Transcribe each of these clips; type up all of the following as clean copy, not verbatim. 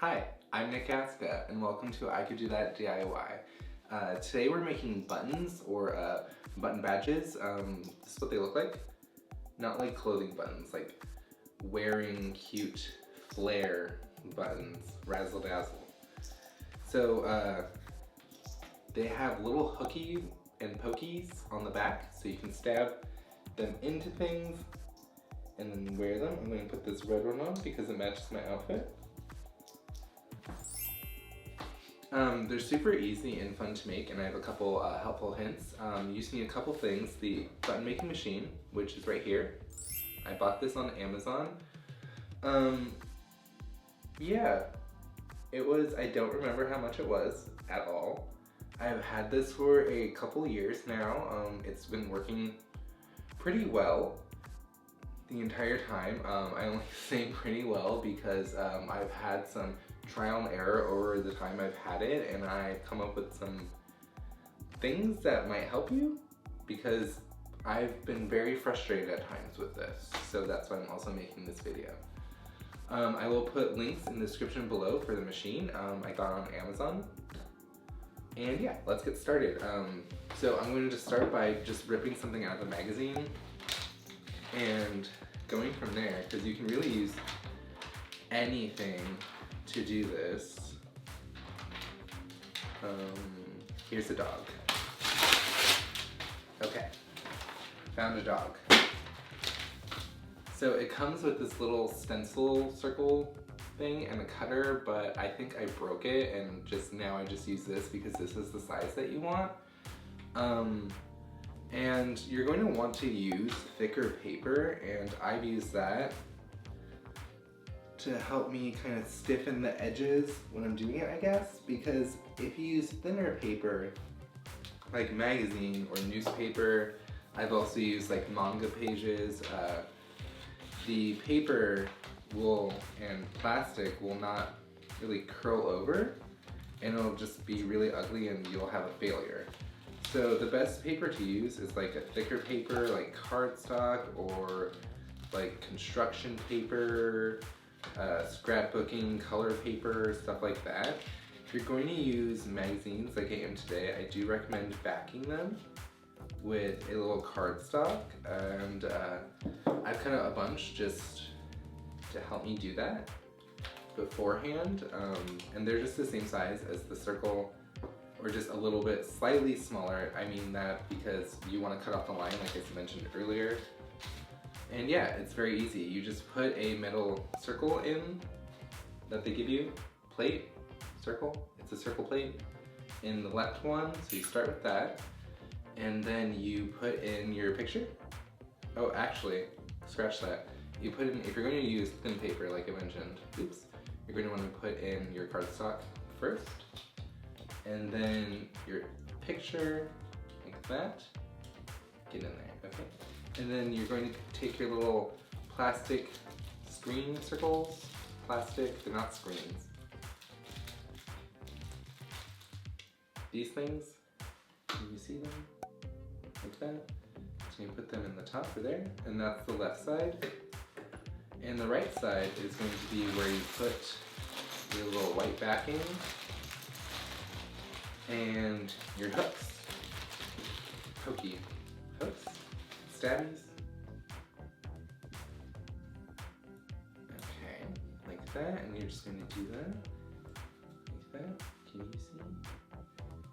Hi, I'm Nick Aska, and welcome to I Could Do That DIY. Today we're making buttons, or button badges. This is what they look like. Not like clothing buttons, like wearing cute flare buttons, razzle dazzle. So they have little hooky and pokies on the back, so you can stab them into things and then wear them. I'm going to put this red one on because it matches my outfit. They're super easy and fun to make, and I have a couple helpful hints. You just need a couple things. The button making machine, which is right here. I bought this on Amazon. Yeah, it was, I don't remember how much it was at all. I've had this for a couple years now. It's been working pretty well the entire time. I only say pretty well because I've had some trial and error over the time I've had it, and I've come up with some things that might help you because I've been very frustrated at times with this, so that's why I'm also making this video. I will put links in the description below for the machine I got on Amazon. And yeah, let's get started. So I'm going to just start by just ripping something out of the magazine and going from there, because you can really use anything to do this. Here's a dog. Okay, found a dog. So it comes with this little stencil circle thing and a cutter, but I think I broke it, and now I just use this because this is the size that you want. And you're going to want to use thicker paper, and I've used that to help me kind of stiffen the edges when I'm doing it, I guess, because if you use thinner paper, like magazine or newspaper, I've also used like manga pages, the paper and plastic will not really curl over, and it'll just be really ugly and you'll have a failure. So the best paper to use is like a thicker paper, like cardstock, or like construction paper, scrapbooking, color paper, stuff like that. If you're going to use magazines like I am today, I do recommend backing them with a little cardstock, and I've cut out a bunch just to help me do that beforehand, and they're just the same size as the circle, or just a little bit slightly smaller. I mean that because you want to cut off the line like I mentioned earlier. And yeah, it's very easy. You just put a metal circle in that they give you, plate, circle, it's a circle plate, in the left one, so you start with that, and then you put in your picture. Oh, actually, scratch that. You put in, if you're going to use thin paper like I mentioned, oops, you're going to want to put in your cardstock first, and then your picture, like that, get in there, okay? And then you're going to take your little plastic screen circles, plastic, they're not screens. These things, can you see them? Like that. So you put them in the top or there, and that's the left side. And the right side is going to be where you put your little white backing and your hooks, pokey hooks, stabbies. Okay, like that, and you're just going to do that, like that. Can you see?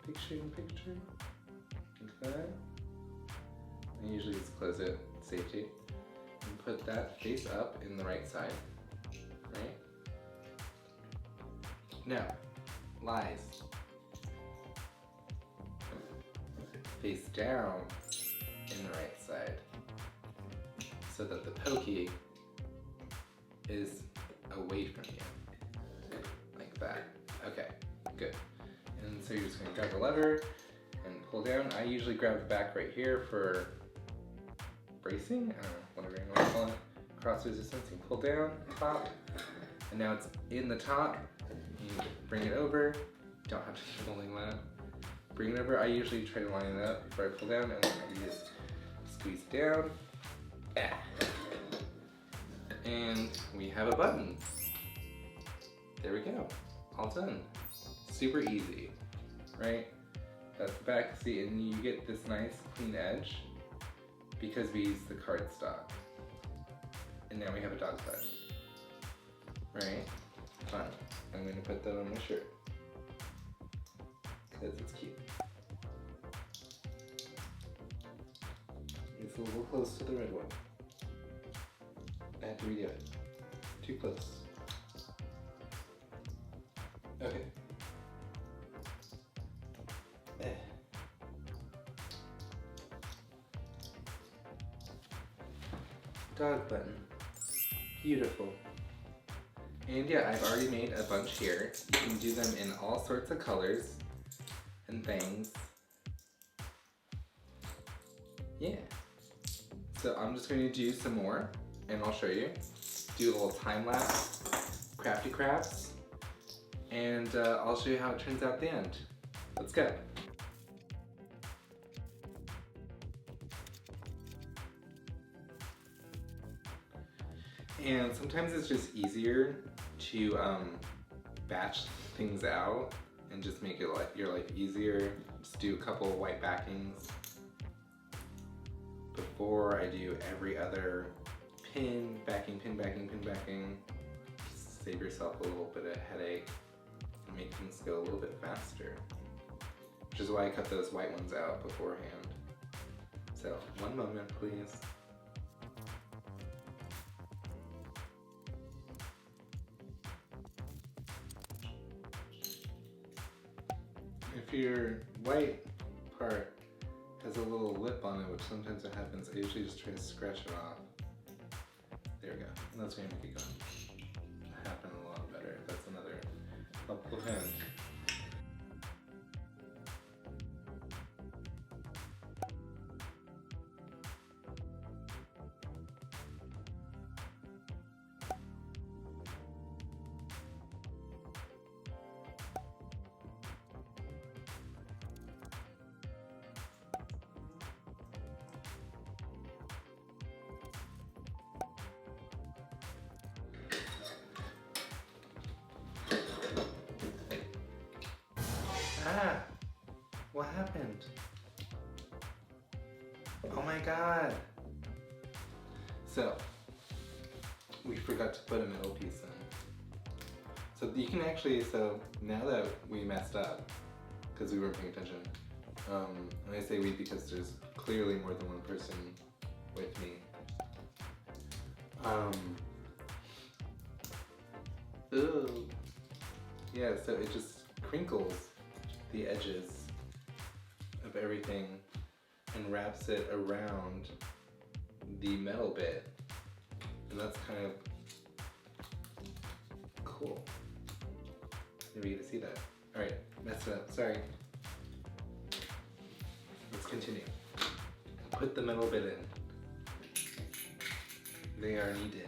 Picture in picture, like that. I usually just close it, safety, and put that face up in the right side, right? Now, lies. Face down in the right side, so that the pokey is away from you, like that. Okay, good. And so you're just going to grab the lever and pull down. I usually grab the back right here for bracing, I don't know, whatever you want to call it. Cross resistance, you pull down, top, and now it's in the top. You bring it over, you don't have to keep pulling that. Bring it over. I usually try to line it up before I pull down, and then you just squeeze down. And we have a button. there we go, all done. Super easy, right? That's the back, see, and you get this nice clean edge because we use the cardstock. And now we have a dog button, right? Fun. I'm gonna put that on my shirt because it's cute. It's a little close to the red one. I have to redo it. Too close. Okay. Dog button. Beautiful. And yeah, I've already made a bunch here. You can do them in all sorts of colors and things. Yeah. So I'm just going to do some more and I'll show you. Do a little time lapse, crafty crafts, and I'll show you how it turns out at the end. Let's go. And sometimes it's just easier to batch things out and just make your life easier. Just do a couple of white backings before I do every other pin, backing, pin, backing, pin, backing. Just save yourself a little bit of headache and make things go a little bit faster. Which is why I cut those white ones out beforehand. So, one moment please. If your white part has a little lip on it, which sometimes it happens, I usually just try to scratch it off. There we go. And that's going to make it go happen a lot better. That's another helpful hint. Ah! What happened? Oh my god! So, we forgot to put a middle piece in. So you can actually, now that we messed up, because we weren't paying attention, and I say we because there's clearly more than one person with me. Ooh. Yeah, so it just crinkles the edges of everything and wraps it around the metal bit, and that's kind of cool. Maybe you get to see that. Alright, messed it up, sorry. Let's continue. Put the metal bit in. They are needed.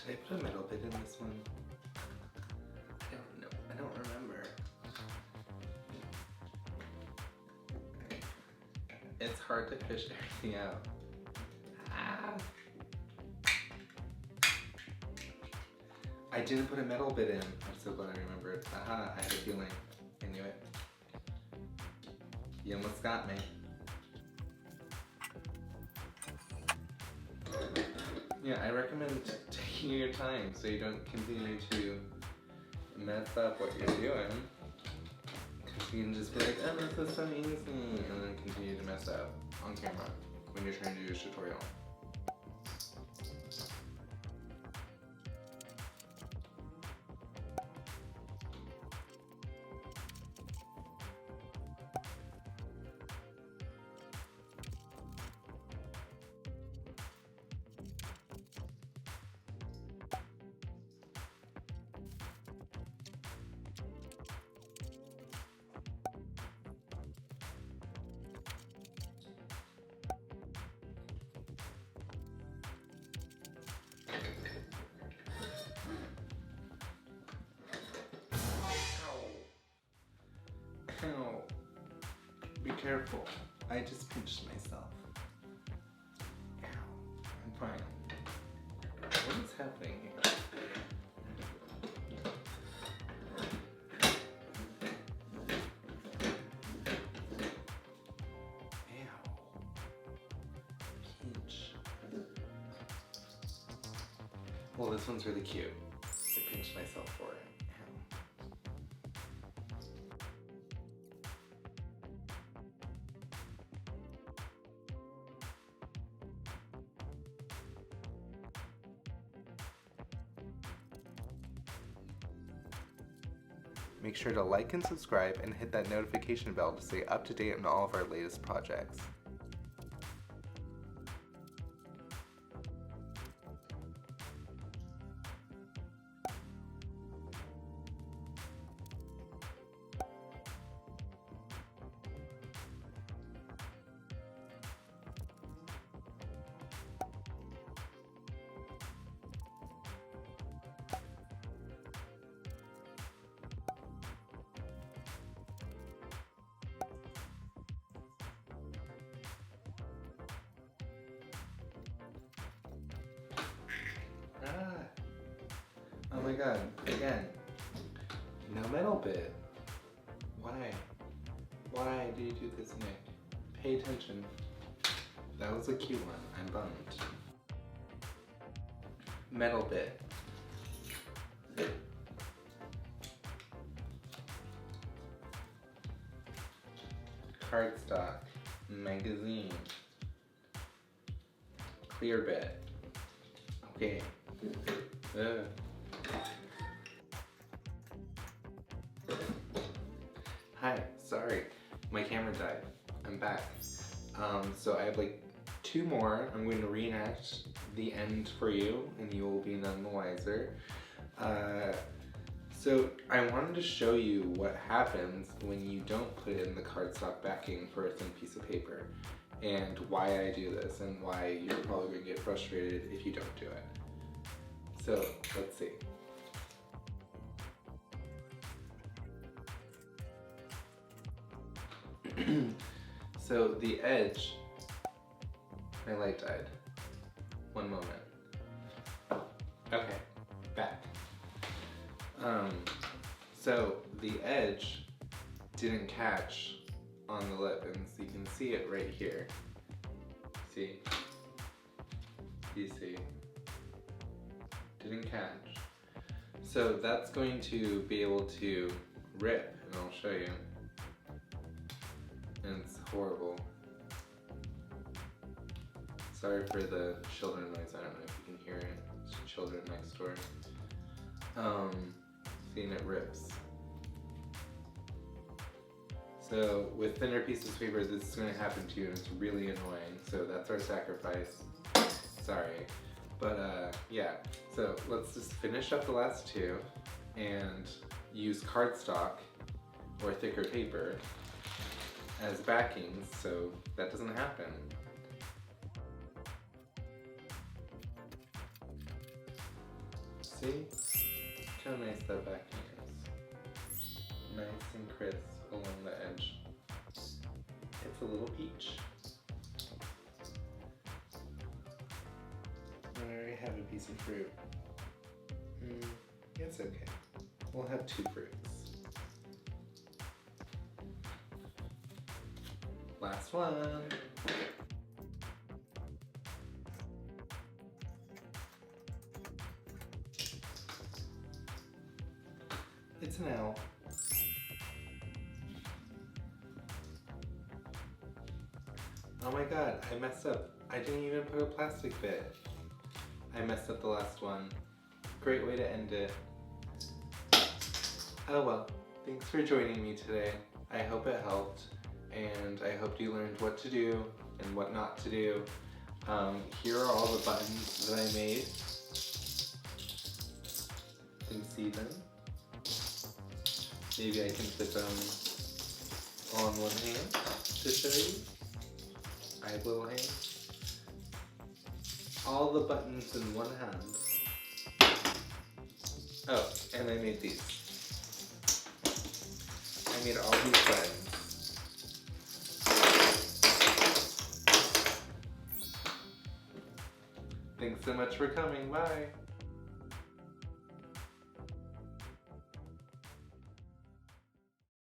Did I put a metal bit in this one? I don't know. I don't remember. It's hard to fish everything out. Ah. I didn't put a metal bit in. I'm so glad I remembered. Aha, I had a feeling. I knew it. You almost got me. Yeah, I recommend taking your time so you don't continue to mess up what you're doing. Because you can just be like, oh, this is so easy, and then continue to mess up on camera when you're trying to do a tutorial. Ow. Be careful. I just pinched myself. Ow. I'm fine. What is happening here? Ow. Pinch. Well, this one's really cute. I pinched myself for it. Make sure to like and subscribe and hit that notification bell to stay up to date on all of our latest projects. Oh my god, again. No metal bit. Why? Why do you do this, Nick? Pay attention. That was a cute one. I'm bummed. Metal bit. Cardstock. Magazine. Clear bit. Okay. Hi, sorry, my camera died. I'm back. So I have like 2 more. I'm going to reenact the end for you and you will be none the wiser. So I wanted to show you what happens when you don't put in the cardstock backing for a thin piece of paper and why I do this and why you're probably going to get frustrated if you don't do it. So let's see. So the edge, my light died. One moment. Okay, back. So the edge didn't catch on the lip, and so you can see it right here. See? You see? Didn't catch. So that's going to be able to rip, and I'll show you. And it's horrible. Sorry for the children noise, I don't know if you can hear it. It's children next door. Seeing it rips. So with thinner pieces of paper, this is going to happen to you and it's really annoying. So that's our sacrifice. Sorry. But yeah, so let's just finish up the last 2 and use cardstock or thicker paper as backings so that doesn't happen. See? Look how nice that backing is. Nice and crisp along the edge. It's a little peach. I already have a piece of fruit. It's okay. We'll have 2 fruits. Last one. It's an owl. Oh my god, I messed up. I didn't even put a plastic bit. I messed up the last one. Great way to end it. Oh well, thanks for joining me today. I hope it helped, and I hope you learned what to do and what not to do. Here are all the buttons that I made. You can see them. Maybe I can fit them on one hand to show you. I have little hands. all the buttons in one hand. Oh, and I made these. I made all these buttons. Thanks so much for coming. Bye.